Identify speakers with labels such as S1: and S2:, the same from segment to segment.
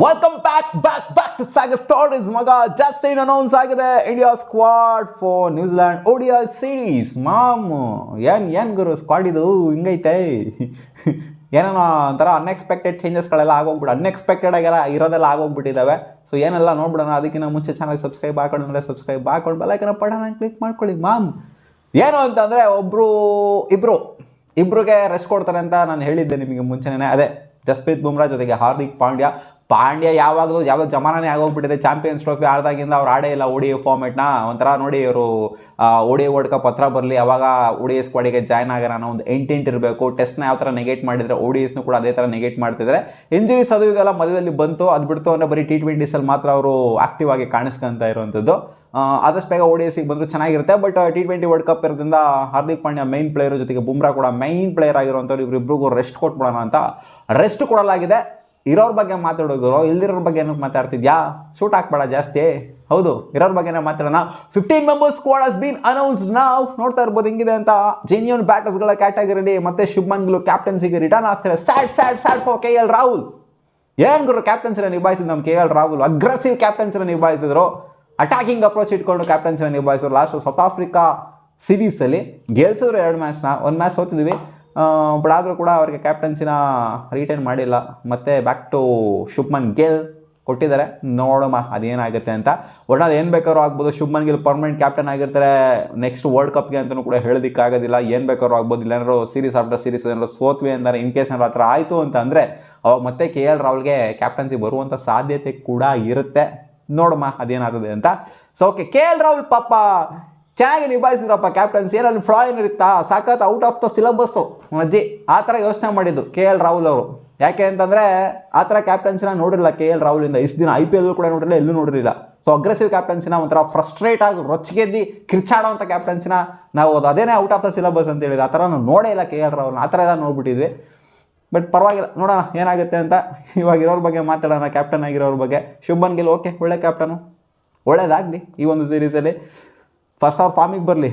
S1: Welcome back to Sagar stories ಮಗ. Just in announce ಆಗಿದೆ India squad for New Zealand ODI series. ಏನ್ ಗುರು squad ಇದು ಹಿಂಗೈತೆ. ಏನೋ ಒಂಥರ ಅನ್ಎಕ್ಸ್ಪೆಕ್ಟೆಡ್ ಚೇಂಜಸ್ಗಳೆಲ್ಲ ಆಗೋಗ್ಬಿಟ್ಟು ಅನ್ಎಕ್ಸ್ಪೆಕ್ಟೆಡ್ ಆಗೆಲ್ಲ ಇರೋದೆಲ್ಲ ಆಗೋಗ್ಬಿಟ್ಟಿದ್ದಾವೆ. ಸೊ ಏನೆಲ್ಲ ನೋಡ್ಬಿಡೋಣ. ಅದಕ್ಕಿಂತ ಮುಂಚೆ ಚಾನಲ್ ಸಬ್ಸ್ಕ್ರೈಬ್ ಹಾಕೊಂಡ್ರೆ ಸಬ್ಸ್ಕ್ರೈಬ್ ಹಾಕೊಂಡು ಬೆಲ್ಲೈಕನ್ನ ಪಡೋಣ ಕ್ಲಿಕ್ ಮಾಡ್ಕೊಳ್ಳಿ. ಏನು ಅಂತಂದರೆ ಇಬ್ರಿಗೆ ರೆಸ್ಟ್ ಕೊಡ್ತಾರೆ ಅಂತ ನಾನು ಹೇಳಿದ್ದೆ ನಿಮಗೆ ಮುಂಚೆನೇ. ಅದೇ ಜಸ್ಪ್ರೀತ್ ಬುಮ್ರಾ ಜೊತೆಗೆ ಹಾರ್ದಿಕ್ ಪಾಂಡ್ಯ ಯಾವ್ದೋ ಜಮಾನೇ ಆಗೋಗ್ಬಿಟ್ಟಿದೆ. ಚಾಂಪಿಯನ್ಸ್ ಟ್ರೋಫಿ ಆಡ್ದಾಗಿಂದ ಅವ್ರು ಆಡೇ ಇಲ್ಲ ODI ಫಾರ್ಮೆಟ್ನ. ಒಂಥರ ನೋಡಿ ಇವರು ODI ವರ್ಲ್ಡ್ ಕಪ್ ಹತ್ರ ಬರಲಿ ಅವಾಗ ODI ಸ್ಕ್ವಾಡಿಗೆ ಜಾಯ್ನ್ ಆಗೋಣ ಅನ್ನೋ ಒಂದು ಎಂಟೆಂಟ್ ಇರಬೇಕು. ಟೆಸ್ಟ್ನ ಯಾವ ಥರ ನೆಗೆಟ್ ಮಾಡಿದರೆ ODIಸ್ನು ಕೂಡ ಅದೇ ಥರ ನೆಗೆಟ್ ಮಾಡ್ತಿದ್ದಾರೆ. ಇಂಜುರೀಸ್ ಅದು ಇದೆಲ್ಲ ಮಧ್ಯದಲ್ಲಿ ಬಂತು, ಅದು ಬಿಡ್ತು ಅಂದರೆ ಬರೀ T20ಸಲ್ಲಿ ಮಾತ್ರ ಅವರು ಆಕ್ಟಿವ್ ಆಗಿ ಕಾಣಿಸ್ಕೊಂತ ಇರುವಂಥದ್ದು. ಆದಷ್ಟು ಬೇಗ ODIಸಿಗೆ ಬಂದರೂ ಚೆನ್ನಾಗಿರುತ್ತೆ. ಬಟ್ T20 ವರ್ಲ್ಡ್ ಕಪ್ ಇರೋದ್ರಿಂದ ಹಾರ್ದಿಕ್ ಪಾಂಡ್ಯ ಮೈನ್ ಪ್ಲೇಯರು ಜೊತೆಗೆ ಬುಮ್ರಾ ಕೂಡ ಮೈನ್ ಪ್ಲೇಯರ್ ಆಗಿರುವಂಥವ್ರು ಇವರಿಬ್ರಿಗೂ ರೆಸ್ಟ್ ಕೊಟ್ಬಿಡೋಣ ಅಂತ ರೆಸ್ಟ್ ಕೊಡಲಾಗಿದೆ. ಇರೋರ ಬಗ್ಗೆ ಮಾತಾಡೋರು, ಇಲ್ದಿರೋರ ಬಗ್ಗೆ ಏನಕ್ಕೆ ಮಾತಾಡ್ತಿದ್ಯಾ? ಶೂಟ್ ಹಾಕ್ಬೇಡ ಜಾಸ್ತಿ. ಹೌದು, ಇರೋರ ಬಗ್ಗೆನೇ ಮಾತಾಡೋಣ. 15 members squad has been announced ನಾವು. ನೋಡ್ತಾ ಇರ್ಬೋದು ಹಿಂಗಿದೆ ಅಂತ. ಜೆನ್ಯೂನ್ ಬ್ಯಾಟರ್ಸ್ಗಳ ಕ್ಯಾಟಗರಿಲಿ ಮತ್ತೆ ಶುಭ್ಮನ್ ಗಿಲ್ ಕ್ಯಾಪ್ಟನ್ಸಿಗೆ ರಿಟರ್ನ್ ಆಗ್ತಾರೆ. Sad for KL Rahul. ಏನು ಗುರು ಕ್ಯಾಪ್ಟನ್ಸಿನ ನಿಭಾಯಿಸಿದ್ರು ನಮ್ಮ KL ರಾಹುಲ್. ಅಗ್ರೆಸಿವ್ ಕ್ಯಾಪ್ಟನ್ಸಿನ ನಿಭಾಯಿಸಿದ್ರು. ಅಟ್ಯಾಕಿಂಗ್ ಅಪ್ರೋಚ್ ಇಟ್ಕೊಂಡು ಕ್ಯಾಪ್ಟನ್ಸಿನ ನಿಭಾಯಿಸಿದ್ರು. ಲಾಸ್ಟ್ ಸೌತ್ ಆಫ್ರಿಕಾ ಸೀರೀಸಲ್ಲಿ ಗೆಲ್ಸಿದ್ರು 2 ಮ್ಯಾಚ್ನ, 1 ಮ್ಯಾಚ್ ಸೋತಿದ್ವಿ. ಬಟ್ ಆದರೂ ಕೂಡ ಅವರಿಗೆ ಕ್ಯಾಪ್ಟನ್ಸಿನ ರಿಟೈನ್ ಮಾಡಿಲ್ಲ. ಮತ್ತೆ ಬ್ಯಾಕ್ ಟು ಶುಭ್ಮನ್ ಗಿಲ್ ಕೊಟ್ಟಿದ್ದಾರೆ. ನೋಡೋಣ ಅದೇನಾಗುತ್ತೆ ಅಂತ. ಒಟ್ನಲ್ಲಿ ಏನು ಬೇಕಾದ್ರೂ ಆಗ್ಬೋದು. ಶುಭ್ಮನ್ ಗಿಲ್ ಪರ್ಮನೆಂಟ್ ಕ್ಯಾಪ್ಟನ್ ಆಗಿರ್ತಾರೆ ನೆಕ್ಸ್ಟ್ ವರ್ಲ್ಡ್ ಕಪ್ಗೆ ಅಂತಲೂ ಕೂಡ ಹೇಳೋದಕ್ಕಾಗೋದಿಲ್ಲ. ಏನು ಬೇಕಾದ್ರೂ ಆಗ್ಬೋದು. ಇಲ್ಲೇನಾದ್ರು ಸೀರೀಸ್ ಆಫ್ಟರ್ ಸೀರೀಸ್ ಏನಾದ್ರು ಸೋತ್ವಿ ಅಂತಾರೆ, ಇನ್ ಕೇಸ್ ಏನಾದ್ರು ಆ ಥರ ಆಯಿತು ಅಂತ ಅಂದರೆ ಅವಾಗ ಮತ್ತೆ KL ರಾಹುಲ್ಗೆ ಕ್ಯಾಪ್ಟನ್ಸಿ ಬರುವಂಥ ಸಾಧ್ಯತೆ ಕೂಡ ಇರುತ್ತೆ. ನೋಡಮ್ಮ ಅದೇನಾಗ್ತದೆ ಅಂತ. ಸೊ ಓಕೆ, KL ರಾಹುಲ್ ಪಾಪ ಚೆನ್ನಾಗಿ ನಿಭಾಯಿಸಿದ್ರಪ್ಪ ಕ್ಯಾಪ್ಟನ್ಸಿ. ಏನಲ್ಲಿ ಫ್ಲಾ ಏನಿರುತ್ತಾ ಸಾಕತ್ ಔಟ್ ಆಫ್ ದ ಸಿಲಬಸ್ಸು ಅಜ್ಜಿ ಆ ಥರ ಯೋಚನೆ ಮಾಡಿದ್ದು KL ರಾಹುಲ್ ಅವರು. ಯಾಕೆ ಅಂತಂದರೆ ಆ ಥರ ಕ್ಯಾಪ್ಟನ್ಸಿನ ನೋಡಿರಲಿಲ್ಲ KL ರಾಹುಲಿಂದ. ಇಷ್ಟು ದಿನ IPL ಕೂಡ ನೋಡಿರಲಿಲ್ಲ, ಎಲ್ಲೂ ನೋಡಿರಲಿಲ್ಲ. ಸೊ ಅಗ್ರೆಸಿವ್ ಕ್ಯಾಪ್ಟನ್ಸಿನ ಒಂಥರ ಫ್ರಸ್ಟ್ರೇಟ್ ಆಗಿ ರೊಚ್ಚಿಗೆದ್ದಿ ಕಿರ್ಚಾಡೋವಂಥ ಕ್ಯಾಪ್ಟನ್ಸಿನ ನಾವು ಅದೇನೇ ಔಟ್ ಆಫ್ ದ ಸಿಲಬಸ್ ಅಂತ ಹೇಳಿದೆ. ಆ ಥರ ನಾವು ನೋಡೇ ಇಲ್ಲ KL ರಾಹುಲ್ನ. ಆ ಥರ ಎಲ್ಲ ನೋಡ್ಬಿಟ್ಟಿದ್ವಿ. ಬಟ್ ಪರವಾಗಿಲ್ಲ, ನೋಡೋಣ ಏನಾಗುತ್ತೆ ಅಂತ. ಇವಾಗ ಇರೋರ ಬಗ್ಗೆ ಮಾತಾಡೋಣ, ಕ್ಯಾಪ್ಟನ್ ಆಗಿರೋರ ಬಗ್ಗೆ. ಶುಭ್ಮನ್ ಗಿಲ್ ಓಕೆ, ಒಳ್ಳೆ ಕ್ಯಾಪ್ಟನು, ಒಳ್ಳೇದಾಗಲಿ ಈ ಒಂದು ಸೀರೀಸಲ್ಲಿ. ಫಸ್ಟ್ ಅವ್ರ ಫಾರ್ಮಿಗೆ ಬರಲಿ.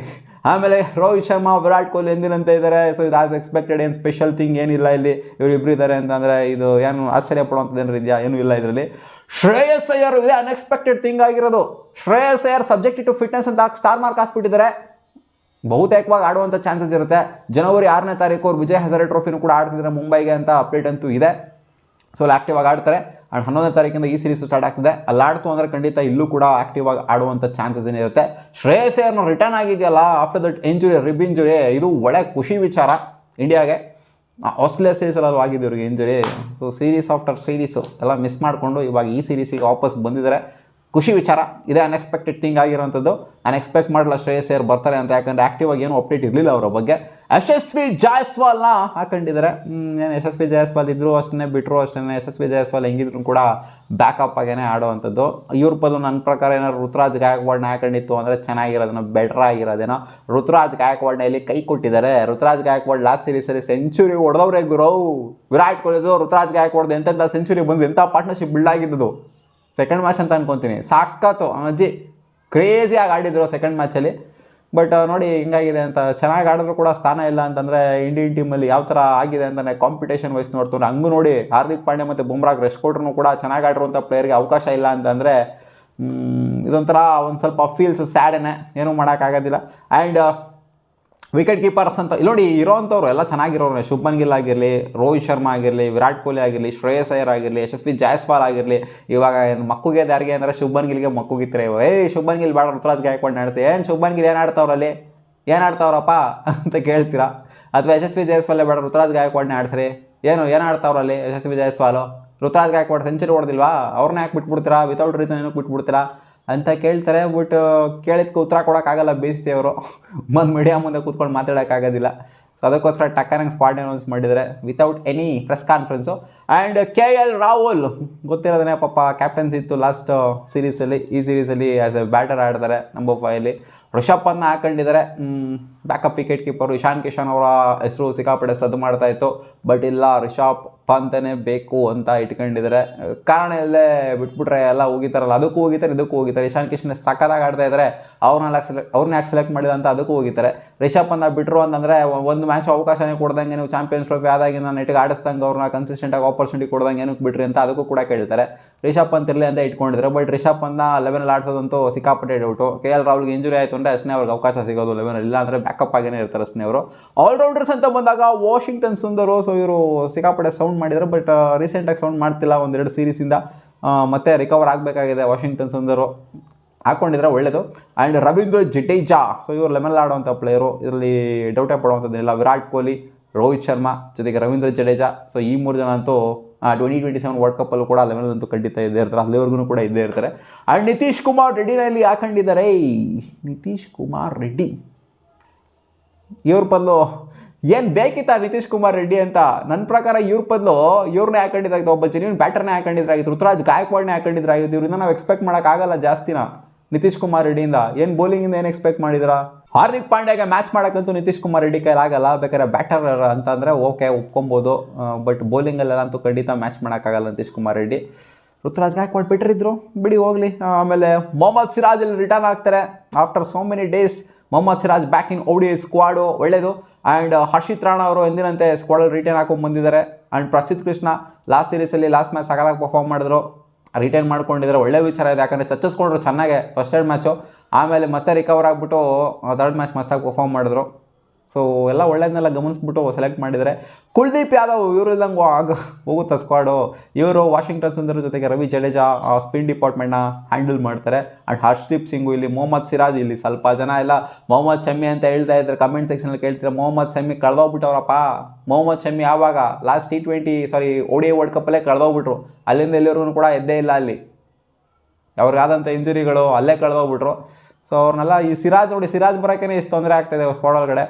S1: ಆಮೇಲೆ ರೋಹಿತ್ ಶರ್ಮಾ, ವಿರಾಟ್ ಕೊಹ್ಲಿ ಎಂದಿನಂತೆ ಇದ್ದಾರೆ. ಸೊ ಇದು ಆಸ್ ಎಕ್ಸ್ಪೆಕ್ಟೆಡ್. ಏನು ಸ್ಪೆಷಲ್ ಥಿಂಗ್ ಏನಿಲ್ಲ ಇಲ್ಲಿ. ಇವರಿಬ್ಬರು ಇದ್ದಾರೆ ಅಂತಂದರೆ ಇದು ಏನು ಆಶ್ಚರ್ಯ ಪಡುವಂಥದ್ದು ಏನಾರು ಇದೆಯಾ? ಏನೂ ಇಲ್ಲ ಇದರಲ್ಲಿ. ಶ್ರೇಯಸ್ ಅಯ್ಯರ್ ಇದೆ ಅನ್ಎಕ್ಸ್ಪೆಕ್ಟೆಡ್ ಥಿಂಗ್ ಆಗಿರೋದು. Shreyas Iyer subject to fitness ಅಂತ ಸ್ಟಾರ್ ಮಾರ್ಕ್ ಹಾಕ್ಬಿಟ್ಟಿದ್ದಾರೆ. ಬಹುತೇಕವಾಗಿ ಆಡುವಂಥ ಚಾನ್ಸಸ್ ಇರುತ್ತೆ. ಜನವರಿ 6ನೇ ತಾರೀಕು ಅವ್ರು ವಿಜಯ್ ಹಜಾರೆ ಟ್ರೋಫಿನೂ ಕೂಡ ಆಡ್ತಿದ್ದಾರೆ ಮುಂಬೈಗೆ ಅಂತ ಅಪ್ಡೇಟ್ ಅಂತೂ ಇದೆ. ಸೊ ಅಲ್ಲಿ ಆಕ್ಟಿವ್ ಆಗಿ ಆಡ್ತಾರೆ. ಆ್ಯಂಡ್ 11ನೇ ತಾರೀಕಿಂದ ಈ ಸೀರೀಸು ಸ್ಟಾರ್ಟ್ ಆಗ್ತದೆ. ಅಲ್ಲಿ ಆಡ್ತು ಅಂದರೆ ಖಂಡಿತ ಇಲ್ಲೂ ಕೂಡ ಆಕ್ಟಿವ್ ಆಗಿ ಆಡುವಂಥ ಚಾನ್ಸಸ್ ಏನಿರುತ್ತೆ. ಶ್ರೇಯಸ್ ಅಯ್ಯರ್ನ ರಿಟರ್ನ್ ಆಗಿದೆಯಲ್ಲ ಆಫ್ಟರ್ ದಟ್ ರಿಬ್ ಇಂಜುರಿ, ಇದು ಒಳ್ಳೆ ಖುಷಿ ವಿಚಾರ ಇಂಡಿಯಾಗೆ. ಆಸ್ಟ್ರೇಲಿಯಾ ಸೀರೀಸಲ್ಲಿ ಆಗಿದೆ ಇವ್ರಿಗೆ injury. So series after series ಎಲ್ಲ ಮಿಸ್ ಮಾಡಿಕೊಂಡು ಇವಾಗ ಈ ಸೀರೀಸಿಗೆ ವಾಪಸ್ ಬಂದಿದ್ದಾರೆ. ಖುಷಿ ವಿಚಾರ. ಇದೇ ಅನ್ಎಕ್ಸ್ಪೆಕ್ಟೆಡ್ ಥಿಂಗ್ ಆಗಿರೋಂಥದ್ದು. ನಾನು ಎಕ್ಸ್ಪೆಕ್ಟ್ ಮಾಡಲ್ಲ ಶ್ರೇಯಸ್ ಅಯ್ಯರ್ ಬರ್ತಾರೆ ಅಂತ. ಯಾಕಂದರೆ ಆಕ್ಟಿವ್ ಆಗಿ ಏನೂ ಅಪ್ಡೇಟ್ ಇರಲಿಲ್ಲ ಅವರ ಬಗ್ಗೆ. ಯಶಸ್ವಿ ಜಾಯ್ಸ್ವಾಲ್ನ ಹಾಕೊಂಡಿದ್ದಾರೆ. ಏನು ಯಶಸ್ವಿ ಜಾಯ್ಸ್ವಾಲ್ ಇದ್ದರೂ ಅಷ್ಟೇ, ಬಿಟ್ಟರು ಅಷ್ಟೇ. ಯಶಸ್ವಿ ಜಾಯ್ಸ್ವಾಲ್ ಹೆಂಗಿದ್ರು ಕೂಡ ಬ್ಯಾಕಪ್ ಆಗೇ ಆಡುವಂಥದ್ದು. ಇವ್ರ ಬದಲು ನನ್ನ ಪ್ರಕಾರ ಏನಾದ್ರು ಋತುರಾಜ್ ಗಾಯಕ್ವಾಡ್ನ ಹಾಕೊಂಡಿತ್ತು ಅಂದರೆ ಚೆನ್ನಾಗಿರೋದನ್ನ, ಬೆಟರ್ ಆಗಿರೋದೇನೋ. ಋತುರಾಜ್ ಗಾಯಕ್ವಾಡ್ನ ಇಲ್ಲಿ ಕೈ ಕೊಟ್ಟಿದ್ದಾರೆ. ಋತುರಾಜ್ ಗಾಯಕ್ವಾಡ್ ಲಾಸ್ಟ್ ಸೀರೀಸಲ್ಲಿ ಸೆಂಚುರಿ ಹೊಡೆದವ್ರೆ ಗುರು. ವಿರಾಟ್ ಕೊಹ್ಲಿದು ಋತುರಾಜ್ ಗಾಯಕ್ವಾಡ್ದು ಎಂತೆಂಥ ಸೆಂಚುರಿ ಬಂದು ಎಂಥ ಪಾರ್ಟ್ನರ್ಶಿಪ್ ಬಿಲ್ಡ್ ಆಗಿದ್ದು. ಸೆಕೆಂಡ್ ಮ್ಯಾಚ್ ಅಂತ ಅನ್ಕೊತೀನಿ. ಸಾಕತ್ತು ಅಜ್ಜಿ, ಕ್ರೇಜಿಯಾಗಿ ಆಡಿದ್ರು ಸೆಕೆಂಡ್ ಮ್ಯಾಚಲ್ಲಿ. ಬಟ್ ನೋಡಿ ಹಿಂಗಾಗಿದೆ ಅಂತ. ಚೆನ್ನಾಗಿ ಆಡಿದ್ರು ಕೂಡ ಸ್ಥಾನ ಇಲ್ಲ ಅಂತಂದರೆ ಇಂಡಿಯನ್ ಟೀಮಲ್ಲಿ ಯಾವ ಥರ ಆಗಿದೆ ಅಂತಲೇ ಕಾಂಪಿಟೇಷನ್ ವೈಸ್ ನೋಡ್ತಾರೆ. ಹಂಗೂ ನೋಡಿ ಹಾರ್ದಿಕ್ ಪಾಂಡ್ಯ ಮತ್ತು ಬುಮ್ರಾಗೆ ರೆಸ್ಟ್ ಕೊಟ್ಟರು ಕೂಡ ಚೆನ್ನಾಗಿ ಆಡಿರುವಂಥ ಪ್ಲೇಯರ್ಗೆ ಅವಕಾಶ ಇಲ್ಲ ಅಂತಂದರೆ ಇದೊಂಥರ ಒಂದು ಸ್ವಲ್ಪ ಫೀಲ್ಸ್ ಸ್ಯಾಡೇನೆ, ಏನೂ ಮಾಡೋಕ್ಕಾಗೋದಿಲ್ಲ. ಆ್ಯಂಡ್ ವಿಕೆಟ್ ಕೀಪರ್ಸ್ ಅಂತ ಇಲ್ಲಿ ನೋಡಿ ಇರೋವಂಥವ್ರು ಎಲ್ಲ ಚೆನ್ನಾಗಿರೋರು. ಶುಭ್ಮನ್ ಗಿಲ್ ಆಗಿರಲಿ, ರೋಹಿತ್ ಶರ್ಮಾ ಆಗಿರಲಿ, ವಿರಾಟ್ ಕೊಹ್ಲಿ ಆಗಿರಲಿ, ಶ್ರೇಯಸ್ ಅಯ್ಯರ್ ಆಗಿರಲಿ, ಯಶಸ್ವಿ ಜಾಯ್ಸ್ವಾಲ್ ಆಗಿರಲಿ. ಇವಾಗ ಮಕ್ಕುಗೆ ಯಾರಿಗೆ ಅಂದರೆ ಶುಭ್ಮನ್ ಗಿಲ್ಗೆ ಮಕ್ಕುಗಿತ್ತಾರೆ. ಶುಭ್ಮನ್ ಗಿಲ್ ಬೇಡ ಋತುರಾಜ್ ಗಾಯಕ್ವಾಡ್ ನಡೆಸಿ. ಏನು ಶುಭ್ಮನ್ ಗಿಲ್ ಏನು ಆಡ್ತಾವ್ರಲ್ಲಿ, ಏನು ಆಡ್ತಾವ್ರಪ್ಪ ಅಂತ ಕೇಳ್ತೀರಾ? ಅಥವಾ ಯಶಸ್ವಿ ಜಾಯ್ಸ್ವಾಲೇ ಬೇಡ ಋತುರಾಜ್ ಗಾಯಕ್ವಾಡ್ನೇ ಆಡಿಸ್ರಿ. ಏನು ಆಡ್ತಾವ್ರಲ್ಲಿ ಯಶಸ್ವಿ ಜಾಯ್ಸ್ವಾಲು? ಋತುರಾಜ್ ಗಾಯಕ್ವಾಡ್ ಸೆಂಚುರಿ ಹೊಡೆದಿಲ್ವಾ? ಅವ್ರನ್ನ ಯಾಕೆ ಬಿಟ್ಬಿಡ್ತೀರಾ? ವಿತೌಟ್ ರೀಸನ್ ಏನಕ್ಕೆ ಬಿಟ್ಬಿಡ್ತೀರಾ ಅಂತ ಕೇಳ್ತಾರೆ. ಬಟ್ ಕೇಳಿದ್ಕೆ ಉತ್ತರ ಕೊಡೋಕ್ಕಾಗಲ್ಲ BCCI ಅವರು. ಮೀಡಿಯಾ ಮುಂದೆ ಕೂತ್ಕೊಂಡು ಮಾತಾಡೋಕ್ಕಾಗೋದಿಲ್ಲ. ಸೊ ಅದಕ್ಕೋಸ್ಕರ ಟಕ್ಕನಂಗೆ ಸ್ಕ್ವಾಡ್ ಅನೌನ್ಸ್ ಮಾಡಿದ್ದಾರೆ without any press conference. And KL Rahul ಗೊತ್ತಿರೋದೇ ಪಾಪ ಕ್ಯಾಪ್ಟನ್ಸಿ ಇತ್ತು ಲಾಸ್ಟ್ ಸೀರೀಸಲ್ಲಿ. ಈ ಸೀರೀಸಲ್ಲಿ ಆ್ಯಸ್ ಎ ಬ್ಯಾಟರ್ ಆಡ್ತಾರೆ ನಂಬರ್ 5 ರಿಷಬ್ ಪಂತ್ನ ಹಾಕೊಂಡಿದ್ದಾರೆ. Backup wicket keeper Ishan Kishan ಅವರ ಹೆಸರು ಸಿಕ್ಕಾಪಟ್ಟೆ ಸದ್ದು ಮಾಡ್ತಾಯಿತ್ತು. ಬಟ್ ಇಲ್ಲ, ರಿಷಬ್ ಅಂತಲೇ ಬೇಕು ಅಂತ ಇಟ್ಕೊಂಡಿದ್ದಾರೆ. ಕಾರಣ ಇಲ್ಲದೆ ಬಿಟ್ಬಿಟ್ರೆ ಎಲ್ಲ ಹೋಗಿತಾರಲ್ಲ, ಅದಕ್ಕೂ ಹೋಗಿತಾರೆ ಇದಕ್ಕೂ ಹೋಗಿತಾರೆ. ಇಶಾನ್ ಕಿಶನ್ ಸಖತ್ತಾಗಿ ಆಡ್ತಾ ಇದ್ದಾರೆ, ಅವ್ರನ್ನ ಯಾಕೆ ಸೆಲೆಕ್ಟ್ ಮಾಡಿಲ್ಲ ಅಂತ ಅದಕ್ಕೂ ಹೋಗಿದ್ದಾರೆ. ರಿಷಬ್ ಪಂತ್ ಬಿಟ್ಟರು ಅಂತಂದರೆ ಒಂದು ಮ್ಯಾಚ್ ಅವಕಾಶನೇ ಕೊಡ್ದಂಗೆ, ನೀವು ಚಾಂಪಿಯನ್ಸ್ ಟ್ರೋಫಿ ಆದಾಗಿಂದ ನೆಟ್ಟಿಗೆ ಆಡಿಸ್ದಂಗೆ ಅವ್ರನ್ನ ಕನ್ಸಿಸ್ಟೆಂಟಾಗಿ ಆಪರ್ಚುನಿಟಿ ಕೊಡ್ದಂಗೆ ಏನಕ್ಕೆ ಬಿಟ್ರಿ ಅಂತ ಅದಕ್ಕೂ ಕೂಡ ಕೇಳ್ತಾರೆ. ರಿಷಬ್ ಪಂತ್ ಇರಲಿ ಅಂತ ಇಟ್ಕೊಂಡಿದ್ದಾರೆ. ಬಟ್ ರಿಷಬ್ ಪಂತ್ನ 11 ಆಡಿಸೋದಂತೂ ಸಿಕ್ಕಾಪಟ್ಟೆ ಡೌಟು. KL ರಾಹುಲ್ಗೆ ಇಂಜುರಿ ಆಯಿತು ಅಂದರೆ ಅಷ್ಟೇ ಅವ್ರಿಗೆ ಅವಕಾಶ ಸಿಗೋದು 11, ಇಲ್ಲ ಅಂದರೆ ಬ್ಯಾಕಪ್ ಆಗೇ ಇರ್ತಾರೆ ಅಷ್ಟೇ ಅವರು. ಆಲ್ರೌಂಡರ್ಸ್ ಅಂತ ಬಂದಾಗ ವಾಷಿಂಗ್ಟನ್ ಸುಂದರ್, ಸೊ ಇವರು ಸಿಕ್ಕಾಪಟ್ಟೆ ಸೌಂಡ್ ಮಾಡಿದ್ದಾರೆ. ಬಟ್ ರೀಸೆಂಟಾಗಿ ಸೌಂಡ್ ಮಾಡ್ತಿಲ್ಲ, 1-2 ಸೀರೀಸಿಂದ ಮತ್ತೆ ರಿಕವರ್ ಆಗಬೇಕಾಗಿದೆ ವಾಷಿಂಗ್ಟನ್ ಸುಂದರು. ಹಾಕ್ಕೊಂಡಿದ್ರೆ ಒಳ್ಳೆಯದು. ಆ್ಯಂಡ್ ರವೀಂದ್ರ ಜಡೇಜಾ, ಸೊ ಇವರು 11 ಆಡುವಂಥ ಪ್ಲೇಯರು, ಇದರಲ್ಲಿ ಡೌಟೇ ಪಡುವಂಥದ್ದಿಲ್ಲ. ವಿರಾಟ್ ಕೊಹ್ಲಿ, ರೋಹಿತ್ ಶರ್ಮಾ ಜೊತೆಗೆ ರವೀಂದ್ರ ಜಡೇಜಾ, ಸೊ ಈ 3 ಜನ ಅಂತೂ 2027 ವರ್ಲ್ಡ್ ಕಪ್ಪಲ್ಲೂ ಕೂಡ 11 ಅಂತೂ ಖಂಡಿತ ಇದ್ದೇ ಇರ್ತಾರೆ, ಅಲ್ಲಿವರೆಗೂ ಕೂಡ ಇದ್ದೇ ಇರ್ತಾರೆ. ಆ್ಯಂಡ್ ನಿತೀಶ್ ಕುಮಾರ್ ರೆಡ್ಡಿನಲ್ಲಿ ಹಾಕೊಂಡಿದ್ದಾರೆ. ನಿತೀಶ್ ಕುಮಾರ್ ರೆಡ್ಡಿ ಇವ್ರ ಬದಲು ಏನು ಬೇಕಿತ್ತ ನಿತೀಶ್ ಕುಮಾರ್ ರೆಡ್ಡಿ ಅಂತ? ನನ್ನ ಪ್ರಕಾರ ಇವ್ರ ಬದಲು ಇವ್ರನ್ನೇ ಹಾಕೊಂಡಿದ್ದಾಗಿತ್ತು, ಒಬ್ಬ ಜೆನ್ಯೂನ್ ಬ್ಯಾಟರ್ನೇ ಹಾಕೊಂಡಿದ್ರಾಗಿತ್ತು, ಋತುರಾಜ್ ಗಾಯಕ್ವಾಡ್ನೇ ಹಾಕೊಂಡಿದ್ರಾಗಿತ್ತು. ಇವರಿಂದ ನಾವು ಎಕ್ಸ್ಪೆಕ್ಟ್ ಮಾಡೋಕ್ಕಾಗಲ್ಲ ಜಾಸ್ತಿನ ನಿತೀಶ್ ಕುಮಾರ್ ರೆಡ್ಡಿಯಿಂದ. ಏನು ಬೌಲಿಂಗಿಂದ ಏನು ಎಕ್ಸ್ಪೆಕ್ಟ್ ಮಾಡಿದಿರಾ? ಹಾರ್ದಿಕ್ ಪಾಂಡ್ಯಾಗೆ ಮ್ಯಾಚ್ ಮಾಡೋಕ್ಕಂತೂ ನಿತೀಶ್ ಕುಮಾರ್ ರೆಡ್ಡಿ ಕೈಲಿ ಆಗಲ್ಲ. ಬೇಕಾದ್ರೆ ಬ್ಯಾಟರ್ ಅಂತಂದರೆ ಓಕೆ ಒಪ್ಕೊಬೋದು, ಬಟ್ ಬೌಲಿಂಗಲ್ಲೆಲ್ಲ ಅಂತೂ ಖಂಡಿತ ಮ್ಯಾಚ್ ಮಾಡೋಕ್ಕಾಗಲ್ಲ ನಿತೀಶ್ ಕುಮಾರ್ ರೆಡ್ಡಿ. ಋತುರಾಜ್ ಗಾಯಕ್ವಾಡ್ ಬಿಟ್ಟರಿದ್ರು, ಬಿಡಿ ಹೋಗಲಿ. ಆಮೇಲೆ ಮೊಹಮ್ಮದ್ ಸಿರಾಜ್ ಅಲ್ಲಿ ರಿಟರ್ನ್ ಆಗ್ತಾರೆ after so many days. Mohammed Siraj back in ODI squad, ಒಳ್ಳೆಯದು. ಆ್ಯಂಡ್ ಹರ್ಷಿತ್ ರಾಣಾ ಅವರು ಎಂದಿನಂತೆ ಸ್ಕ್ವಾಡಲ್ಲಿ ರಿಟರ್ನ್ ಹಾಕೊಂಡು ಬಂದಿದ್ದಾರೆ. ಆ್ಯಂಡ್ ಪ್ರಸಿದ್ಧ ಕೃಷ್ಣ ಲಾಸ್ಟ್ ಸೀರೀಸಲ್ಲಿ ಲಾಸ್ಟ್ ಮ್ಯಾಚ್ ಸಕಾಲಾಗಿ ಪರ್ಫಾರ್ಮ್ ಮಾಡಿದ್ರು, ರಿಟರ್ನ್ ಮಾಡ್ಕೊಂಡಿದ್ದಾರೆ. ಒಳ್ಳೆ ವಿಚಾರ ಇದೆ, ಯಾಕಂದರೆ ಚಚ್ಚಿಸ್ಕೊಂಡ್ರು ಚೆನ್ನಾಗೆ ಫಸ್ಟ್ 2 ಮ್ಯಾಚು. ಆಮೇಲೆ ಮತ್ತೆ ರಿಕವರ್ ಆಗಿಬಿಟ್ಟು 3rd ಮ್ಯಾಚ್ ಮಸ್ತಾಗಿ ಪರ್ಫಾರ್ಮ್ ಮಾಡಿದ್ರು. ಸೊ ಎಲ್ಲ ಒಳ್ಳೆಯದನ್ನೆಲ್ಲ ಗಮನಿಸ್ಬಿಟ್ಟು ಸೆಲೆಕ್ಟ್ ಮಾಡಿದ್ದಾರೆ. ಕುಲ್ದೀಪ್ ಯಾದವ್ ಇವರು ಇಲ್ದಂಗೆ ಹೋಗುತ್ತಾ ಸ್ಕ್ವಾಡು. ಇವರು ವಾಷಿಂಗ್ಟನ್ ಸುಂದರ್ ಜೊತೆಗೆ ರವಿ ಜಡೇಜಾ ಸ್ಪಿನ್ ಡಿಪಾರ್ಟ್ಮೆಂಟ್ನ ಹ್ಯಾಂಡಲ್ ಮಾಡ್ತಾರೆ. ಆ್ಯಂಡ್ ಹರ್ಷದೀಪ್ ಸಿಂಗು ಇಲ್ಲಿ, ಮೊಹಮ್ಮದ್ ಸಿರಾಜ್ ಇಲ್ಲಿ. ಸ್ವಲ್ಪ ಜನ ಎಲ್ಲ ಮೊಹಮ್ಮದ್ ಶಮಿ ಅಂತ ಹೇಳ್ತಾ ಇದ್ದಾರೆ, ಕಮೆಂಟ್ ಸೆಕ್ಷನಲ್ಲಿ ಕೇಳ್ತಾರೆ. ಮೊಹಮ್ಮದ್ ಶಮಿ ಕಳೆದೋಗ್ಬಿಟ್ಟವ್ರಪ್ಪ. ಮೊಹಮ್ಮದ್ ಶಮಿ ಯಾವಾಗ ಲಾಸ್ಟ್ ODI ವರ್ಲ್ಡ್ ಕಪ್ಪಲ್ಲೇ ಕಳೆದೋಗ್ಬಿಟ್ರು. ಅಲ್ಲಿಂದ ಎಲ್ಲಿವರೆಗೂ ಕೂಡ ಎದ್ದೇ ಇಲ್ಲ. ಅಲ್ಲಿ ಅವ್ರಿಗಾದಂಥ ಇಂಜುರಿಗಳು ಅಲ್ಲೇ ಕಳೆದೋಗ್ಬಿಟ್ರು. ಸೊ ಅವ್ರನ್ನೆಲ್ಲ ಈ ಸಿರಾಜ್ ನೋಡಿ, ಸಿರಾಜ್ ಬರೋಕ್ಕೇ ಇಷ್ಟು ತೊಂದರೆ ಆಗ್ತಾಯಿದೆ ಸ್ಕ್ವಾಡ್ ಒಳಗಡೆ.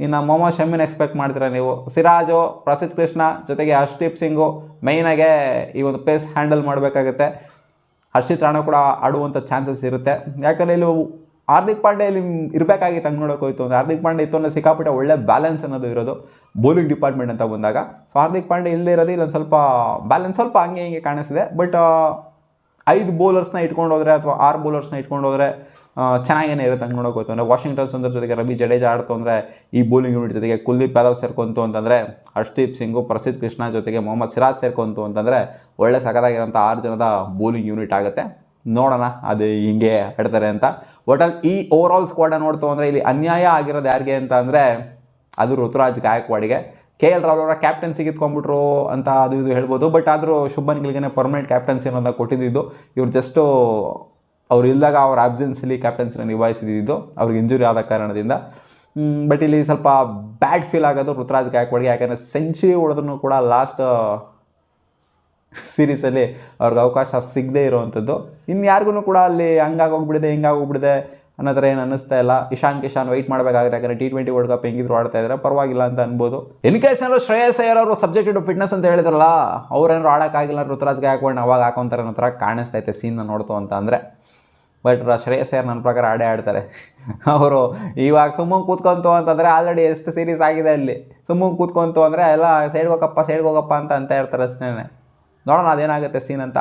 S1: ಇನ್ನು ಮೊಹಮ್ಮದ್ ಶಮಿನ ಎಕ್ಸ್ಪೆಕ್ಟ್ ಮಾಡ್ತೀರಾ ನೀವು? ಸಿರಾಜು, ಪ್ರಸಿದ್ಧ ಕೃಷ್ಣ ಜೊತೆಗೆ ಹರ್ಷದೀಪ್ ಸಿಂಗು ಮೈನಾಗೆ ಈ ಒಂದು ಪೇಸ್ ಹ್ಯಾಂಡಲ್ ಮಾಡಬೇಕಾಗುತ್ತೆ. ಹರ್ಷಿತ್ ರಾಣಾ ಕೂಡ ಆಡುವಂಥ ಚಾನ್ಸಸ್ ಇರುತ್ತೆ. ಯಾಕಂದರೆ ಇಲ್ಲಿ ಹಾರ್ದಿಕ್ ಪಾಂಡ್ಯ ಇಲ್ಲಿ ಇರಬೇಕಾಗಿತ್ತು. ಹಂಗೆ ನೋಡೋಕೆ ಹೋಯ್ತು ಅಂದರೆ ಹಾರ್ದಿಕ್ ಪಾಂಡ್ಯ ಇತ್ತು ಅಂದರೆ ಸಿಕ್ಕಾಪಟ್ಟೆ ಒಳ್ಳೆ ಬ್ಯಾಲೆನ್ಸ್ ಅನ್ನೋದು ಇರೋದು ಬೌಲಿಂಗ್ ಡಿಪಾರ್ಟ್ಮೆಂಟ್ ಅಂತ ಬಂದಾಗ. ಸೊ ಹಾರ್ದಿಕ್ ಪಾಂಡ್ಯ ಇಲ್ಲದೆ ಇರೋದು ಇಲ್ಲೊಂದು ಸ್ವಲ್ಪ ಬ್ಯಾಲೆನ್ಸ್ ಸ್ವಲ್ಪ ಹಂಗೆ ಹಿಂಗೆ ಕಾಣಿಸ್ತಿದೆ. ಬಟ್ 5 ಬೌಲರ್ಸ್ನ ಇಟ್ಕೊಂಡು ಹೋದರೆ ಅಥವಾ 6 ಬೌಲರ್ಸ್ನ ಇಟ್ಕೊಂಡು ಹೋದರೆ ಚೆನ್ನಾಗೇ ಇರುತ್ತೆ. ಹಂಗೆ ನೋಡೋಕೆ ಹೋಯ್ತು ಅಂದರೆ ವಾಷಿಂಗ್ಟನ್ ಸುಂದರ್ ಜೊತೆಗೆ ರವಿ ಜಡೇಜಾ ಆಡ್ತು ಅಂದರೆ ಈ ಬೌಲಿಂಗ್ ಯೂನಿಟ್ ಜೊತೆಗೆ ಕುಲ್ದೀಪ್ ಯಾದವ್ ಸೇರ್ಕೊಂತು ಅಂತಂದರೆ, ಹರ್ಷದೀಪ್ ಸಿಂಗು, ಪ್ರಸಿದ್ಧ ಕೃಷ್ಣ ಜೊತೆಗೆ ಮೊಹಮ್ಮದ್ ಸಿರಾಜ್ ಸೇರ್ಕೊಂತು ಅಂತಂದರೆ ಒಳ್ಳೆ ಸಖತ್ತಾಗಿರೋಂಥ 6 ಜನದ ಬೌಲಿಂಗ್ ಯೂನಿಟ್ ಆಗುತ್ತೆ. ನೋಡೋಣ ಅದು ಹಿಂಗೆ ಆಡ್ತಾರೆ ಅಂತ. ಒಟ್ಟಲ್ಲಿ ಈ ಓವರಾಲ್ ಸ್ಕ್ವಾಡ ನೋಡ್ತು ಅಂದರೆ ಇಲ್ಲಿ ಅನ್ಯಾಯ ಆಗಿರೋದು ಯಾರಿಗೆ ಅಂತ ಅಂದರೆ ಅದು ಋತುರಾಜ್ ಗಾಯಕ್ವಾಡ್ಗೆ. KL ರಾಹುಲ್ ಅವರ ಕ್ಯಾಪ್ಟನ್ಸಿ ಕಿತ್ಕೊಂಡ್ಬಿಟ್ರು ಅಂತ ಅದು ಇದು ಹೇಳ್ಬೋದು. ಬಟ್ ಆದರೂ ಶುಭ್ಮನ್ ಗಿಲ್ಗೆ ಪರ್ಮನೆಂಟ್ ಕ್ಯಾಪ್ಟನ್ಸಿ ಅನ್ನೋದನ್ನ ಕೊಟ್ಟಿದ್ದು. ಇವ್ರು ಜಸ್ಟು ಅವ್ರು ಇಲ್ದಾಗ ಅವ್ರ ಆಬ್ಸೆನ್ಸಲ್ಲಿ ಕ್ಯಾಪ್ಟನ್ಸಿನ ನಿಭಾಯಿಸಿದ್ದು, ಅವ್ರಿಗೆ ಇಂಜುರಿ ಆದ ಕಾರಣದಿಂದ. ಬಟ್ ಇಲ್ಲಿ ಸ್ವಲ್ಪ ಬ್ಯಾಡ್ ಫೀಲ್ ಆಗೋದು ಋತುರಾಜ್ ಗಾಯಕ್ವಾಡ್ಗೆ. ಯಾಕಂದರೆ ಸೆಂಚುರಿ ಹೊಡೆದ್ರೂ ಕೂಡ ಲಾಸ್ಟ್ ಸೀರೀಸಲ್ಲಿ ಅವ್ರಿಗೆ ಅವಕಾಶ ಸಿಗದೇ ಇರೋವಂಥದ್ದು. ಇನ್ನು ಯಾರಿಗೂ ಕೂಡ ಅಲ್ಲಿ ಹಂಗಾಗೋಗ್ಬಿಡಿದೆ ಹಿಂಗಾಗೋಗ್ಬಿಡಿದೆ ಅನ್ನೋ ಥರ ಏನು ಅನ್ನಿಸ್ತಾ ಇಲ್ಲ. ಇಶಾನ್ ಕಿಶನ್ ವೆಯ್ಟ್ ಮಾಡಬೇಕಾಗುತ್ತೆ, ಯಾಕಂದರೆ T20 ವರ್ಲ್ಡ್ ಕಪ್ ಹೆಂಗಿದ್ರು ಆಡ್ತಾ ಇದ್ದಾರೆ, ಪರವಾಗಿಲ್ಲ ಅಂತ ಅನ್ಬೋದು. ಇನ್ ಕೇಸ್ ಏನಾದ್ರು ಶ್ರೇಯಸ್ ಅಯ್ಯರ್ ಅವರು ಸಬ್ಜೆಕ್ಟೆಡ್ ಟು ಫಿಟ್ನೆಸ್ ಅಂತ ಹೇಳಿದ್ರಲ್ಲ, ಅವ್ರೇನಾದ್ರು ಆಡೋಕ್ಕಾಗಿಲ್ಲ, ಋತುರಾಜ್ ಗಾಯಕ್ವಾಡ್ನ ಅವಾಗ ಹಾಕೊಂತಾರೆ ಅನ್ನೋ ಥರ ಕಾಣಿಸ್ತೈತೆ ಸೀನ್ನ ನೋಡ್ತು ಅಂತ ಅಂದರೆ. ಬಟ್ ಶ್ರೇಯಸ್ ಅಯ್ಯರ್ ನನ್ನ ಪ್ರಕಾರ ಆಡ್ತಾರೆ. ಅವರು ಇವಾಗ ಸುಮ್ಮನೆ ಕೂತ್ಕೊಂತು ಅಂತಂದರೆ ಆಲ್ರೆಡಿ ಎಷ್ಟು ಸೀರೀಸ್ ಆಗಿದೆ ಅಲ್ಲಿ. ಸುಮ್ಮನೆ ಕೂತ್ಕೊಂತು ಅಂದರೆ ಎಲ್ಲ ಸೈಡ್ಗೋಗಪ್ಪ ಅಂತ ಇರ್ತಾರೆ ಅಷ್ಟೇ. ನೋಡೋಣ ಅದೇನಾಗುತ್ತೆ ಸೀನ್ ಅಂತ.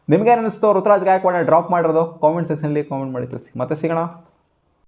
S1: ನಿಮ್ಗೇನು ಅನ್ನಿಸ್ತು ಋತುರಾಜ್ ಗಾಯಕ್ವಾಡ್ನ ಡ್ರಾಪ್ ಮಾಡಿರೋದು? ಕಾಮೆಂಟ್ ಸೆಕ್ಷನಲ್ಲಿ ಕಾಮೆಂಟ್ ಮಾಡಿ ತಿಳಿಸಿ. ಮತ್ತೆ ಸಿಗೋಣ.